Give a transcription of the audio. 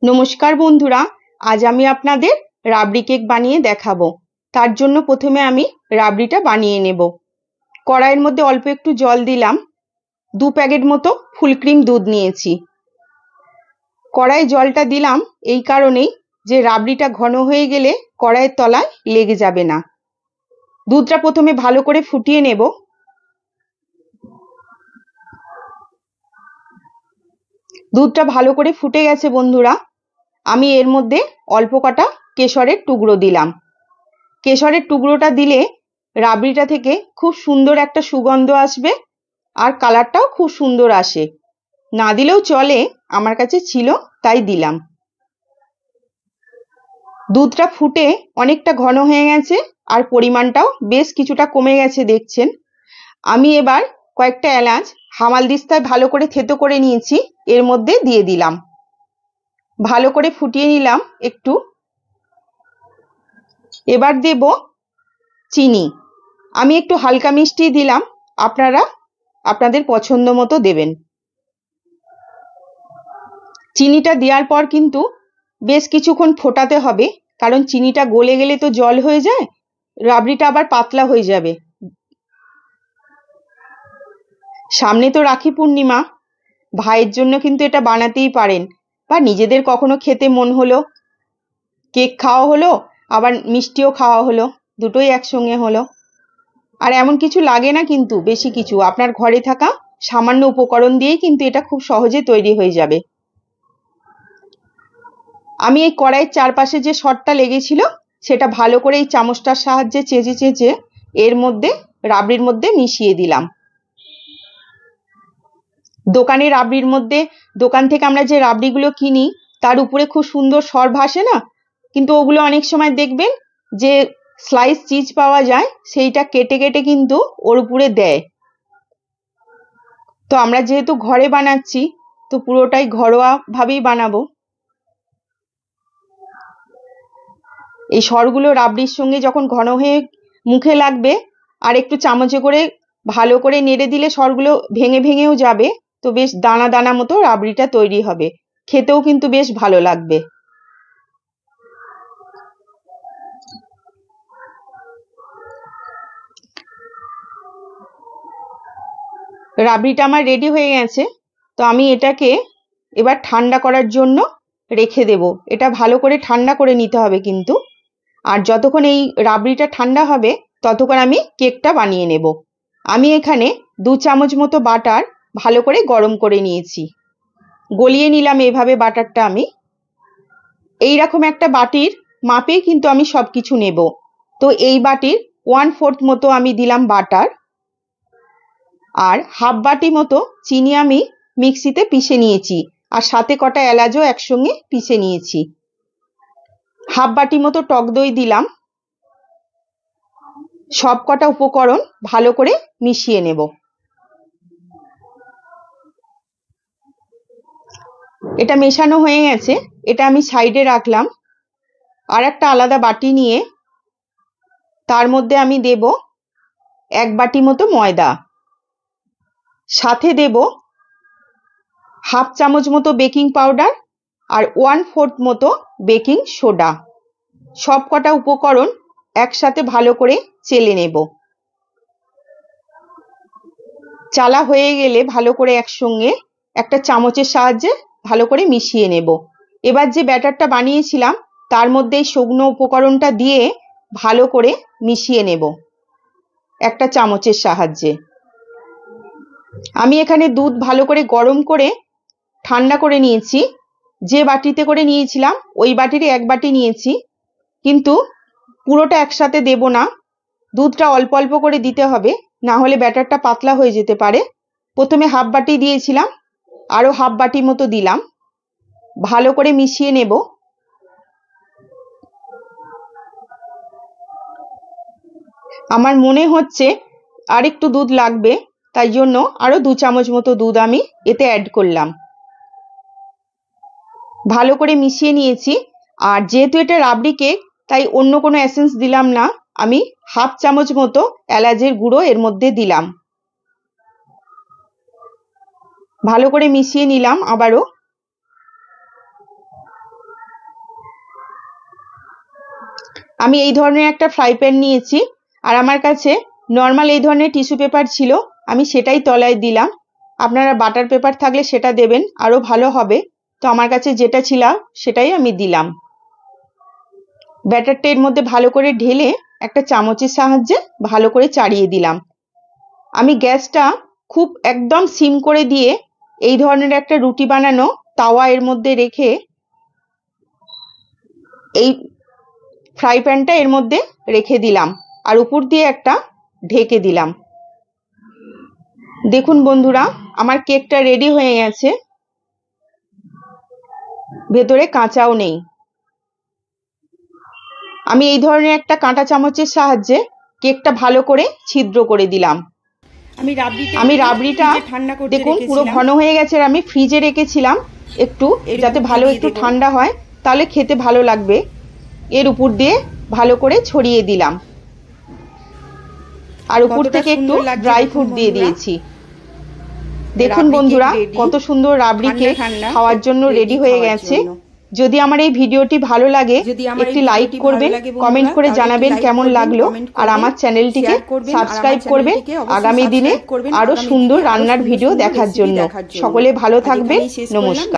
নমস্কার বন্ধুরা, আজ আমি আপনাদের রাবড়ি কেক বানিয়ে দেখাবো। তার জন্য প্রথমে আমি রাবড়িটা বানিয়ে নেব। কড়াইয়ের মধ্যে অল্প একটু জল দিলাম। 2 প্যাকেট মতো ফুল ক্রিম দুধ নিয়েছি। কড়াইয়ে জলটা দিলাম এই কারণেই যে রাবড়িটা ঘন হয়ে গেলে কড়াইয়ের তলায় লেগে যাবে না। দুধটা প্রথমে ভালো করে ফুটিয়ে নেব। দুধটা ভালো করে ফুটে গেছে বন্ধুরা। আমি এর মধ্যে অল্প কটা কেশরের টুকরো দিলাম। কেশরের টুকরোটা দিলে রাবড়িটা থেকে খুব সুন্দর একটা সুগন্ধ আসবে আর কালারটাও খুব সুন্দর আসে। না দিলেও চলে, আমার কাছে ছিল তাই দিলাম। দুধটা ফুটে অনেকটা ঘন হয়ে গেছে আর পরিমাণটাও বেশ কিছুটা কমে গেছে দেখছেন। আমি এবার কয়েকটা এলাচ হামালদিস্তায় ভালো করে থেতো করে নিয়েছি, এর মধ্যে দিয়ে দিলাম। ভালো করে ফুটিয়ে নিলাম একটু। এবার দেব চিনি। আমি একটু হালকা মিষ্টি দিলাম, আপনারা আপনাদের পছন্দ মতো দেবেন। চিনিটা দেওয়ার পর কিন্তু বেশ কিছুক্ষণ ফোটাতে হবে, কারণ চিনিটা গলে গেলে তো জল হয়ে যায়, রাবড়িটা আবার পাতলা হয়ে যাবে। সামনে তো রাখি পূর্ণিমা, ভাইয়ের জন্য কিন্তু এটা বানাতেই পারেন, বা নিজেদের কখনো খেতে মন হলো, কেক খাওয়া হলো আবার মিষ্টিও খাওয়া হলো, দুটোই একসঙ্গে হলো। আর এমন কিছু লাগে না কিন্তু বেশি কিছু, আপনার ঘরে থাকা সামান্য উপকরণ দিয়েই কিন্তু এটা খুব সহজে তৈরি হয়ে যাবে। আমি এই কড়াইয়ের চারপাশে যে সরটা লেগেছিল সেটা ভালো করে এই চামচটার সাহায্যে চেঁচে চেঁচে এর মধ্যে রাবড়ির মধ্যে মিশিয়ে দিলাম। দোকানের রাবড়ির মধ্যে, দোকান থেকে আমরা যে রাবড়িগুলো কিনি তার উপরে খুব সুন্দর সর ভাসে না, কিন্তু ওগুলো অনেক সময় দেখবেন যে স্লাইস চিজ পাওয়া যায়, সেইটা কেটে কেটে কিন্তু ওর উপরে দেয়। তো আমরা যেহেতু ঘরে বানাচ্ছি, তো পুরোটাই ঘরোয়া ভাবেই বানাবো। এই সরগুলো রাবড়ির সঙ্গে যখন ঘন হয়ে মুখে লাগবে আর একটু চামচে করে ভালো করে নেড়ে দিলে সরগুলো ভেঙে ভেঙেও যাবে, তো বেশ দানা দানা মতো রাবড়িটা তৈরি হবে, খেতেও কিন্তু বেশ ভালো লাগবে। রাবড়িটা আমার রেডি হয়ে গেছে, তো আমি এটাকে এবার ঠান্ডা করার জন্য রেখে দেব। এটা ভালো করে ঠান্ডা করে নিতে হবে কিন্তু। আর যতক্ষণ এই রাবড়িটা ঠান্ডা হবে ততক্ষণ আমি কেকটা বানিয়ে নেব। আমি এখানে 2 চামচ মতো বাটার ভালো করে গরম করে নিয়েছি, গলিয়ে নিলাম এভাবে বাটারটা। আমি এইরকম একটা বাটির মাপেই কিন্তু আমি সবকিছু নেব। তো এই বাটির 1/4 মতো আমি দিলাম বাটার, আর হাফ বাটি মতো চিনি আমি মিক্সিতে পিষে নিয়েছি, আর সাথে কটা এলাচও একসঙ্গে পিষে নিয়েছি। হাফ বাটি মতো টক দই দিলাম। সব কটা উপকরণ ভালো করে মিশিয়ে নেব। এটা মেশানো হয়ে গেছে, এটা আমি সাইডে রাখলাম। আর একটা আলাদা বাটি নিয়ে তার মধ্যে আমি দেব 1 বাটি মতো ময়দা, সাথে দেব হাফ চামচ মতো বেকিং পাউডার আর 1/4 মতো বেকিং সোডা। সব কটা উপকরণ একসাথে ভালো করে চেলে নেব। চালা হয়ে গেলে ভালো করে একসঙ্গে একটা চামচের সাহায্যে ভালো করে মিশিয়ে নেব। এবার যে ব্যাটারটা বানিয়েছিলাম তার মধ্যে এই শুকনো উপকরণটা দিয়ে ভালো করে মিশিয়ে নেব একটা চামচের সাহায্যে। আমি এখানে দুধ ভালো করে গরম করে ঠান্ডা করে নিয়েছি। যে বাটিতে করে নিয়েছিলাম ওই বাটির 1 বাটি নিয়েছি, কিন্তু পুরোটা একসাথে দেব না, দুধটা অল্প অল্প করে দিতে হবে, না হলে ব্যাটারটা পাতলা হয়ে যেতে পারে। প্রথমে হাফ বাটি দিয়েছিলাম, আরো হাফ বাটি মতো দিলাম। ভালো করে মিশিয়ে নেব। আমার মনে হচ্ছে আর একটু দুধ লাগবে, তাই জন্য আরো 2 চামচ মতো দুধ আমি এতে অ্যাড করলাম। ভালো করে মিশিয়ে নিয়েছি। আর যেহেতু এটা রাবড়ি কেক, তাই অন্য কোনো এসেন্স দিলাম না, আমি হাফ চামচ মতো এলাচের গুঁড়ো এর মধ্যে দিলাম। ভালো করে মিশিয়ে নিলাম আবারও। আমি এই ধরনের একটা ফ্রাই প্যান নিয়েছি, আর আমার কাছে নর্মাল এই ধরনের টিস্যু পেপার ছিল, আমি সেটাই তলায় দিলাম। আপনারা বাটার পেপার থাকলে সেটা দেবেন, আরো ভালো হবে। তো আমার কাছে যেটা ছিল সেটাই আমি দিলাম। ব্যাটারটা এর মধ্যে ভালো করে ঢেলে একটা চামচের সাহায্যে ভালো করে চাড়িয়ে দিলাম। আমি গ্যাসটা খুব একদম সিম করে দিয়ে এই ধরনের একটা রুটি বানানো তাওয়া এর মধ্যে রেখে এই ফ্রাই প্যানটা এর মধ্যে রেখে দিলাম, আর উপর দিয়ে একটা ঢেকে দিলাম। দেখুন বন্ধুরা, আমার কেকটা রেডি হয়ে গেছে, ভেতরে কাঁচাও নেই। আমি এই ধরনের একটা কাঁটা চামচের সাহায্যে কেকটা ভালো করে ছিদ্র করে দিলাম। আমি রাবড়িটা দেখুন পুরো ঘন হয়ে গেছে, আর আমি ফ্রিজে রেখেছিলাম একটু, যাতে ভালো একটু ঠান্ডা হয়, তাহলে খেতে ভালো লাগবে। এর উপর দিয়ে ভালো করে ছড়িয়ে দিলাম, আর উপর থেকে একটু ড্রাই ফ্রুট দিয়ে দিয়েছি। দেখুন বন্ধুরা, কত সুন্দর রাবড়ি কেক খাওয়ার জন্য রেডি হয়ে গেছে। যদি আমার এই ভিডিওটি ভালো লাগে একটি লাইক করবেন, কমেন্ট করে জানাবেন কেমন লাগলো, আর আমার চ্যানেলটিকে সাবস্ক্রাইব করবেন আগামী দিনে আরো সুন্দর রান্নার ভিডিও দেখার জন্য। সকলে ভালো থাকবেন, নমস্কার।